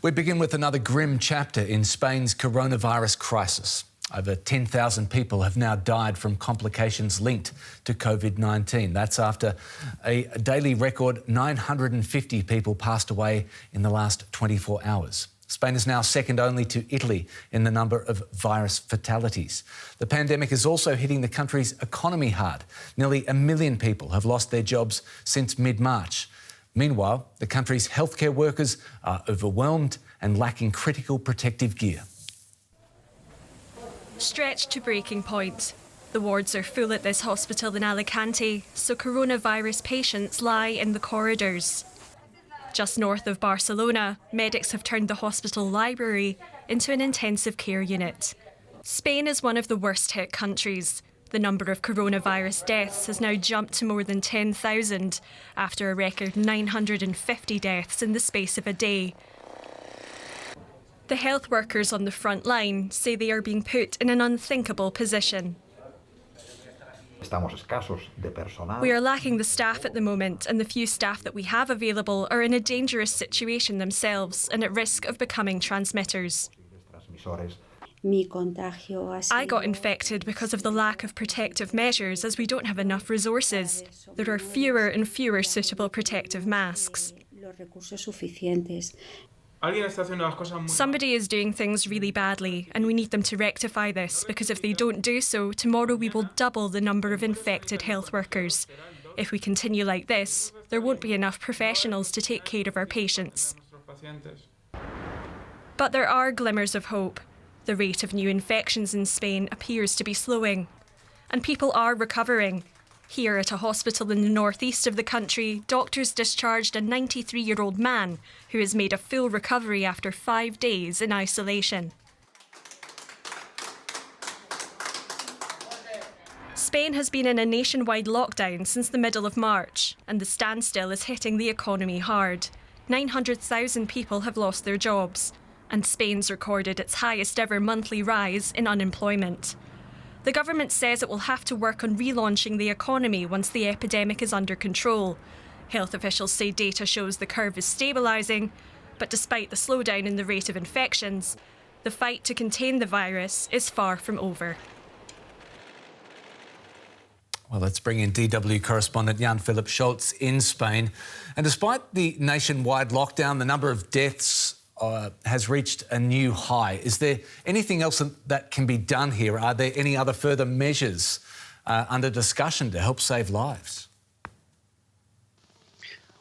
We begin with another grim chapter in Spain's coronavirus crisis. Over 10,000 people have now died from complications linked to COVID-19. That's after a daily record 950 people passed away in the last 24 hours. Spain is now second only to Italy in the number of virus fatalities. The pandemic is also hitting the country's economy hard. Nearly 1 million people have lost their jobs since mid-March. Meanwhile, the country's healthcare workers are overwhelmed and lacking critical protective gear. Stretched to breaking point. The wards are full at this hospital in Alicante, so coronavirus patients lie in the corridors. Just north of Barcelona, medics have turned the hospital library into an intensive care unit. Spain is one of the worst hit countries. The number of coronavirus deaths has now jumped to more than 10,000 after a record 950 deaths in the space of a day. The health workers on the front line say they are being put in an unthinkable position. We are lacking the staff at the moment, and the few staff that we have available are in a dangerous situation themselves and at risk of becoming transmitters. I got infected because of the lack of protective measures, as we don't have enough resources. There are fewer and fewer suitable protective masks. Somebody is doing things really badly, and we need them to rectify this, because if they don't do so, tomorrow we will double the number of infected health workers. If we continue like this, there won't be enough professionals to take care of our patients. But there are glimmers of hope. The rate of new infections in Spain appears to be slowing, and people are recovering. Here at a hospital in the northeast of the country, doctors discharged a 93-year-old man who has made a full recovery after 5 days in isolation. Spain has been in a nationwide lockdown since the middle of March, and the standstill is hitting the economy hard. 900,000 people have lost their jobs, and Spain's recorded its highest ever monthly rise in unemployment. The government says it will have to work on relaunching the economy once the epidemic is under control. Health officials say data shows the curve is stabilising, but despite the slowdown in the rate of infections, the fight to contain the virus is far from over. Well, let's bring in DW correspondent Jan-Philipp Scholz in Spain. And despite the nationwide lockdown, the number of deaths has reached a new high. Is there anything else that can be done here? Are there any other further measures under discussion to help save lives?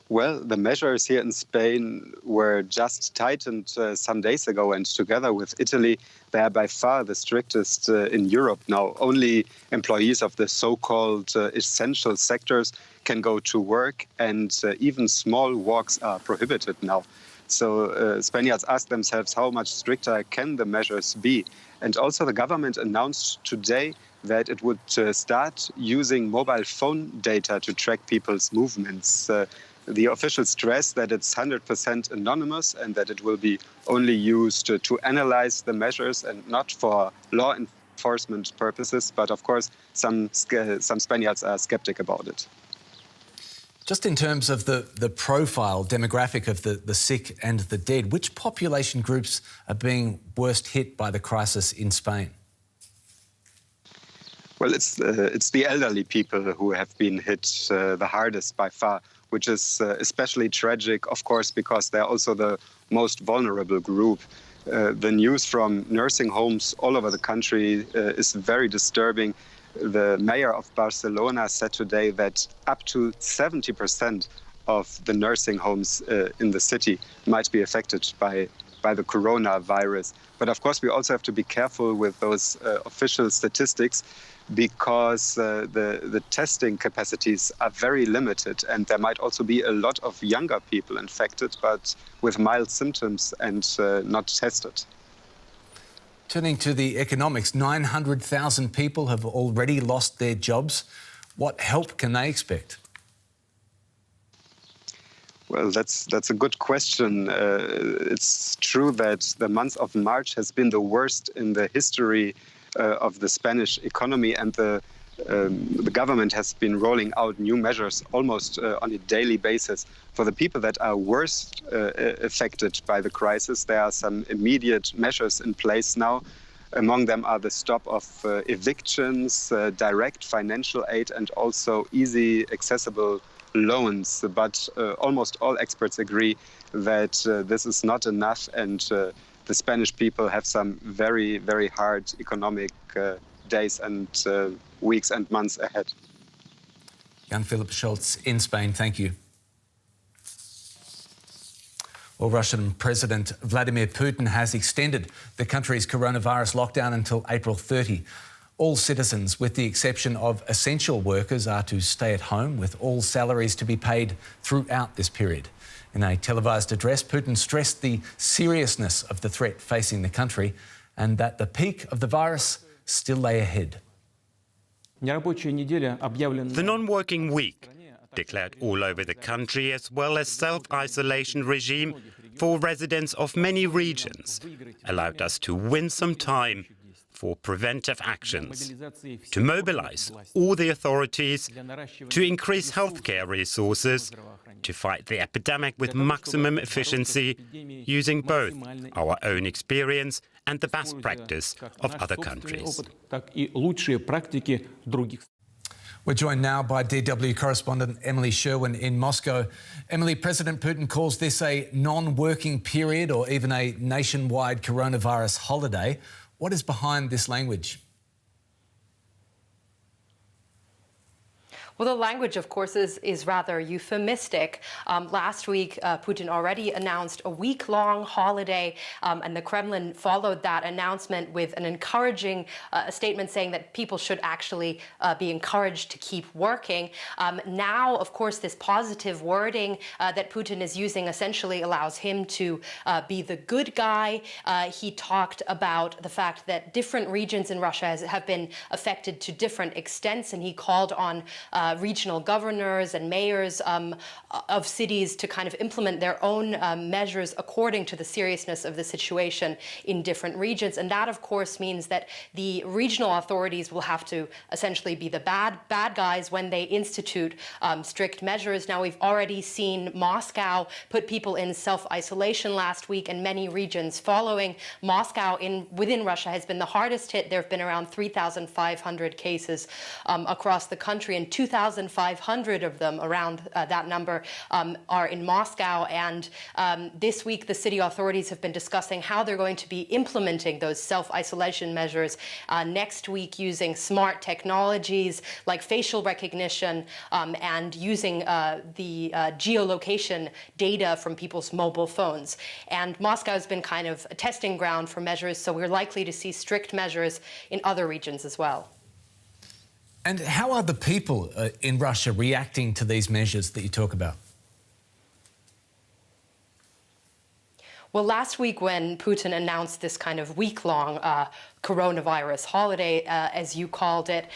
Well, the measures here in Spain were just tightened some days ago, and together with Italy, they are by far the strictest in Europe now. Only employees of the so-called essential sectors can go to work, and even small walks are prohibited now. So Spaniards ask themselves, how much stricter can the measures be? And also the government announced today that it would start using mobile phone data to track people's movements. The officials stress that it's 100% anonymous and that it will be only used to analyze the measures and not for law enforcement purposes. But of course, some Spaniards are skeptic about it. Just in terms of the profile, demographic of the sick and the dead, which population groups are being worst hit by the crisis in Spain? Well, it's the elderly people who have been hit the hardest by far, which is especially tragic, of course, because they're also the most vulnerable group. The news from nursing homes all over the country is very disturbing. The mayor of Barcelona said today that up to 70% of the nursing homes in the city might be affected by the coronavirus. But of course, we also have to be careful with those official statistics, because the testing capacities are very limited, and there might also be a lot of younger people infected, but with mild symptoms and not tested. Turning to the economics, 900,000 people have already lost their jobs. What help can they expect? Well, that's a good question. It's true that the month of March has been the worst in the history of the Spanish economy, and the the government has been rolling out new measures almost on a daily basis. For the people that are worst affected by the crisis, there are some immediate measures in place now. Among them are the stop of evictions, direct financial aid, and also easy accessible loans. But almost all experts agree that this is not enough, and the Spanish people have some very, very hard economic days and weeks and months ahead. Jan Philipp Scholz in Spain, thank you. Well, Russian President Vladimir Putin has extended the country's coronavirus lockdown until April 30. All citizens, with the exception of essential workers, are to stay at home, with all salaries to be paid throughout this period. In a televised address, Putin stressed the seriousness of the threat facing the country and that the peak of the virus still lay ahead. The non-working week, declared all over the country, as well as self-isolation regime for residents of many regions, allowed us to win some time for preventive actions, to mobilize all the authorities, to increase healthcare resources, to fight the epidemic with maximum efficiency, using both our own experience and the best practice of other countries. We're joined now by DW correspondent Emily Sherwin in Moscow. Emily, President Putin calls this a non-working period or even a nationwide coronavirus holiday. What is behind this language? Well, the language, of course, is rather euphemistic. Last week, Putin already announced a week-long holiday, and the Kremlin followed that announcement with an encouraging statement saying that people should actually be encouraged to keep working. Now, of course, this positive wording that Putin is using essentially allows him to be the good guy. He talked about the fact that different regions in Russia have been affected to different extents, and he called on regional governors and mayors of cities to kind of implement their own measures according to the seriousness of the situation in different regions. And that, of course, means that the regional authorities will have to essentially be the bad guys when they institute strict measures. Now, we've already seen Moscow put people in self-isolation last week, and many regions following. Moscow within Russia has been the hardest hit. There have been around 3,500 cases across the country, and 2,500 of them, around that number, are in Moscow. And this week, the city authorities have been discussing how they're going to be implementing those self-isolation measures next week, using smart technologies like facial recognition and using the geolocation data from people's mobile phones. And Moscow has been kind of a testing ground for measures, so we're likely to see strict measures in other regions as well. And how are the people in Russia reacting to these measures that you talk about? Well, last week when Putin announced this kind of week-long coronavirus holiday, as you called it,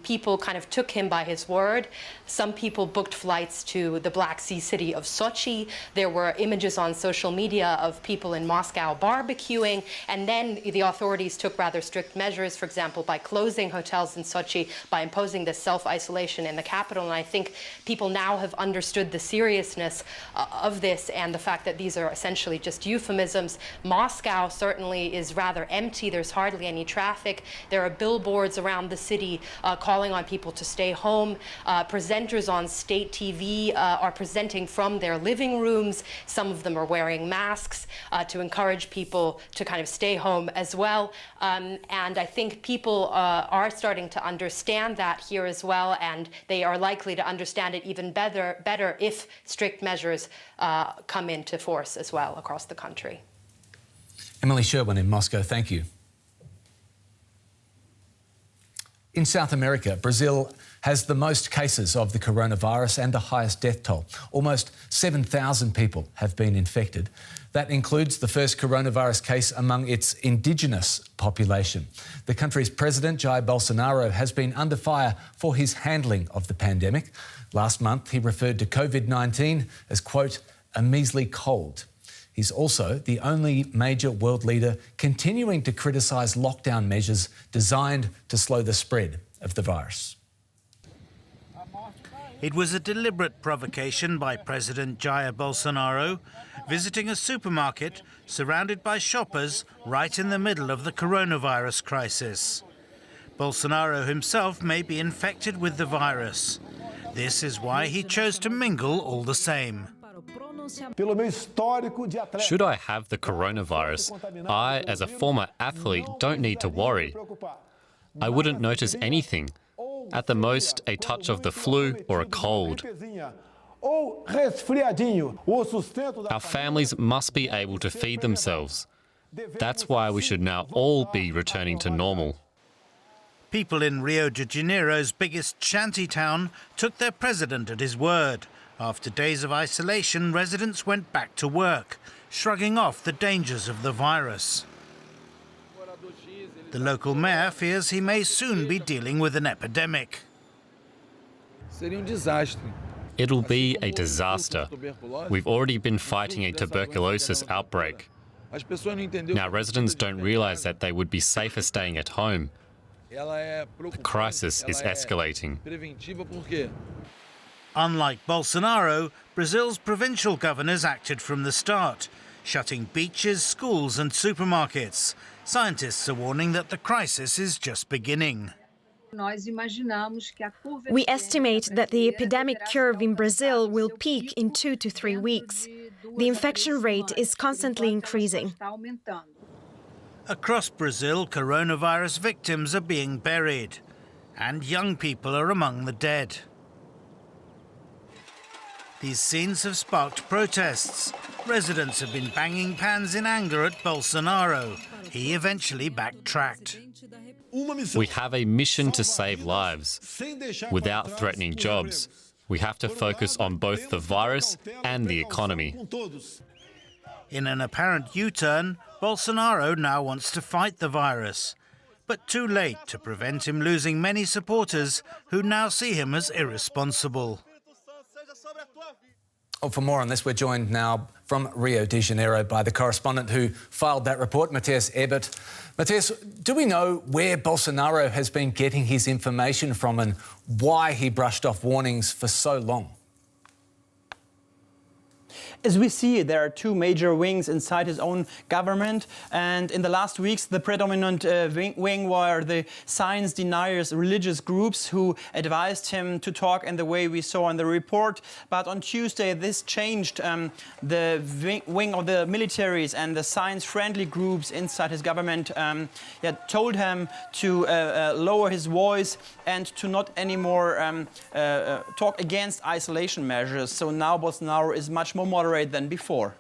people kind of took him by his word. Some people booked flights to the Black Sea city of Sochi. There were images on social media of people in Moscow barbecuing, and then the authorities took rather strict measures, for example, by closing hotels in Sochi, by imposing the self-isolation in the capital. And I think people now have understood the seriousness of this and the fact that these are essentially just euphemisms. Moscow certainly is rather empty. There's hardly any traffic. There are billboards around the city calling on people to stay home. Presenters on state TV are presenting from their living rooms. Some of them are wearing masks to encourage people to kind of stay home as well. And I think people are starting to understand that here as well, and they are likely to understand it even better if strict measures come into force as well across the country. Emily Sherwin in Moscow, thank you. In South America, Brazil has the most cases of the coronavirus and the highest death toll. Almost 7,000 people have been infected. That includes the first coronavirus case among its indigenous population. The country's president, Jair Bolsonaro, has been under fire for his handling of the pandemic. Last month, he referred to COVID-19 as, quote, a measly cold. He's also the only major world leader continuing to criticise lockdown measures designed to slow the spread. of the virus. It was a deliberate provocation by President Jair Bolsonaro, visiting a supermarket surrounded by shoppers right in the middle of the coronavirus crisis. Bolsonaro himself may be infected with the virus. This is why he chose to mingle all the same. Should I have the coronavirus, I, as a former athlete, don't need to worry. I wouldn't notice anything. At the most, a touch of the flu or a cold. Our families must be able to feed themselves. That's why we should now all be returning to normal. People in Rio de Janeiro's biggest shanty town took their president at his word. After days of isolation, residents went back to work, shrugging off the dangers of the virus. The local mayor fears he may soon be dealing with an epidemic. It'll be a disaster. We've already been fighting a tuberculosis outbreak. Now residents don't realise that they would be safer staying at home. The crisis is escalating. Unlike Bolsonaro, Brazil's provincial governors acted from the start, shutting beaches, schools and supermarkets. Scientists are warning that the crisis is just beginning. We estimate that the epidemic curve in Brazil will peak in 2 to 3 weeks. The infection rate is constantly increasing. Across Brazil, coronavirus victims are being buried, and young people are among the dead. These scenes have sparked protests. Residents have been banging pans in anger at Bolsonaro. He eventually backtracked. We have a mission to save lives without threatening jobs. We have to focus on both the virus and the economy. In an apparent U-turn, Bolsonaro now wants to fight the virus, but too late to prevent him losing many supporters who now see him as irresponsible. Oh, for more on this, we're joined now from Rio de Janeiro by the correspondent who filed that report, Matthias Ebert. Matthias, do we know where Bolsonaro has been getting his information from and why he brushed off warnings for so long? As we see, there are two major wings inside his own government, and in the last weeks the predominant wing were the science deniers, religious groups who advised him to talk in the way we saw in the report. But on Tuesday this changed. The wing of the militaries and the science-friendly groups inside his government told him to lower his voice and to not anymore talk against isolation measures. So now Bolsonaro is much more moderate than before.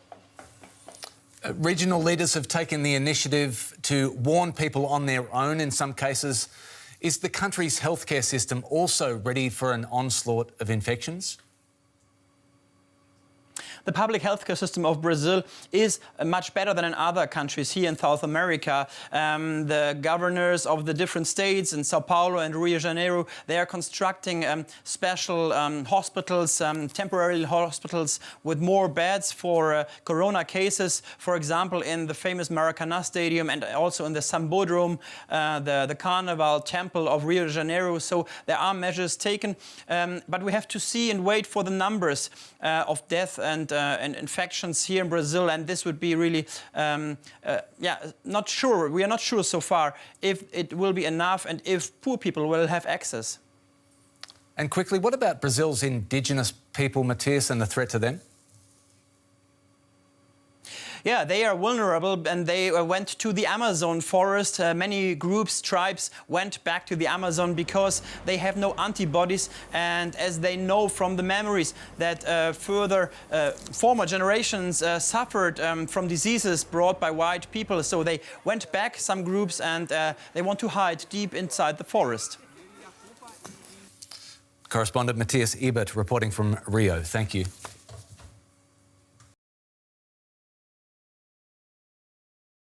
Regional leaders have taken the initiative to warn people on their own in some cases. Is the country's healthcare system also ready for an onslaught of infections? The public healthcare system of Brazil is much better than in other countries here in South America. The governors of the different states in Sao Paulo and Rio de Janeiro, they are constructing special hospitals, temporary hospitals with more beds for corona cases. For example, in the famous Maracanã Stadium and also in the Sambodrome, the Carnival Temple of Rio de Janeiro. So there are measures taken, but we have to see and wait for the numbers of death and infections here in Brazil, and this would be really, not sure. We are not sure so far if it will be enough and if poor people will have access. And quickly, what about Brazil's indigenous people, Matthias, and the threat to them? Yeah, they are vulnerable and they went to the Amazon forest. Many groups, tribes went back to the Amazon because they have no antibodies, and as they know from the memories that former generations suffered from diseases brought by white people. So they went back, some groups, and they want to hide deep inside the forest. Correspondent Matthias Ebert reporting from Rio. Thank you.